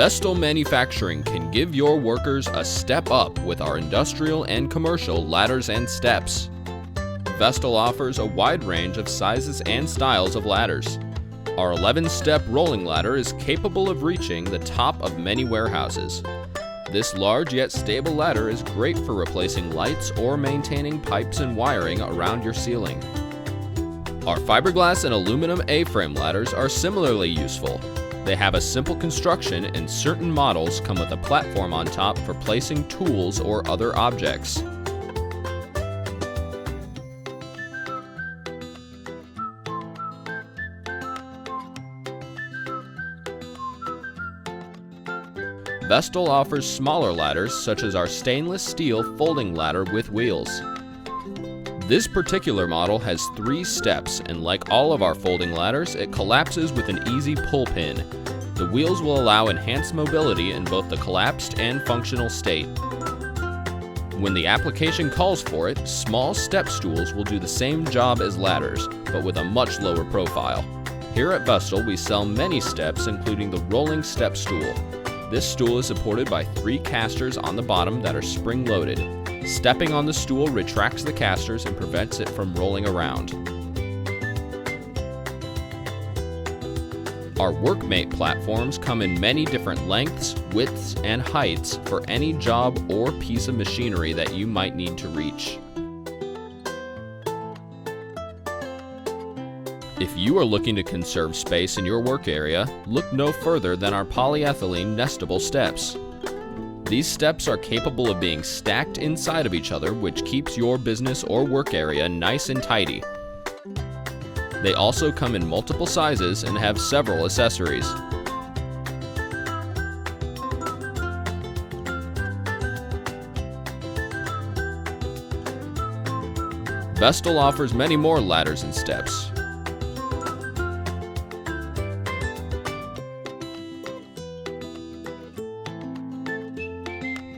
Vestil Manufacturing can give your workers a step up with our industrial and commercial ladders and steps. Vestil offers a wide range of sizes and styles of ladders. Our 11-step rolling ladder is capable of reaching the top of many warehouses. This large yet stable ladder is great for replacing lights or maintaining pipes and wiring around your ceiling. Our fiberglass and aluminum A-frame ladders are similarly useful. They have a simple construction and certain models come with a platform on top for placing tools or other objects. Vestil offers smaller ladders such as our stainless steel folding ladder with wheels. This particular model has 3 steps, and like all of our folding ladders, it collapses with an easy pull pin. The wheels will allow enhanced mobility in both the collapsed and functional state. When the application calls for it, small step stools will do the same job as ladders, but with a much lower profile. Here at Vestil, we sell many steps, including the rolling step stool. This stool is supported by 3 casters on the bottom that are spring-loaded. Stepping on the stool retracts the casters and prevents it from rolling around. Our Workmate platforms come in many different lengths, widths, and heights for any job or piece of machinery that you might need to reach. If you are looking to conserve space in your work area, look no further than our polyethylene nestable steps. These steps are capable of being stacked inside of each other, which keeps your business or work area nice and tidy. They also come in multiple sizes and have several accessories. Vestil offers many more ladders and steps.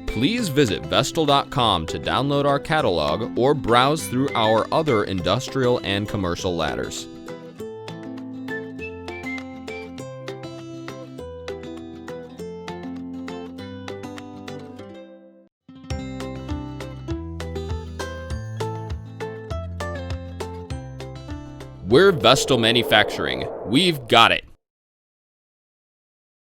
Please visit Vestil.com to download our catalog or browse through our other industrial and commercial ladders. We're Vestil Manufacturing. We've got it.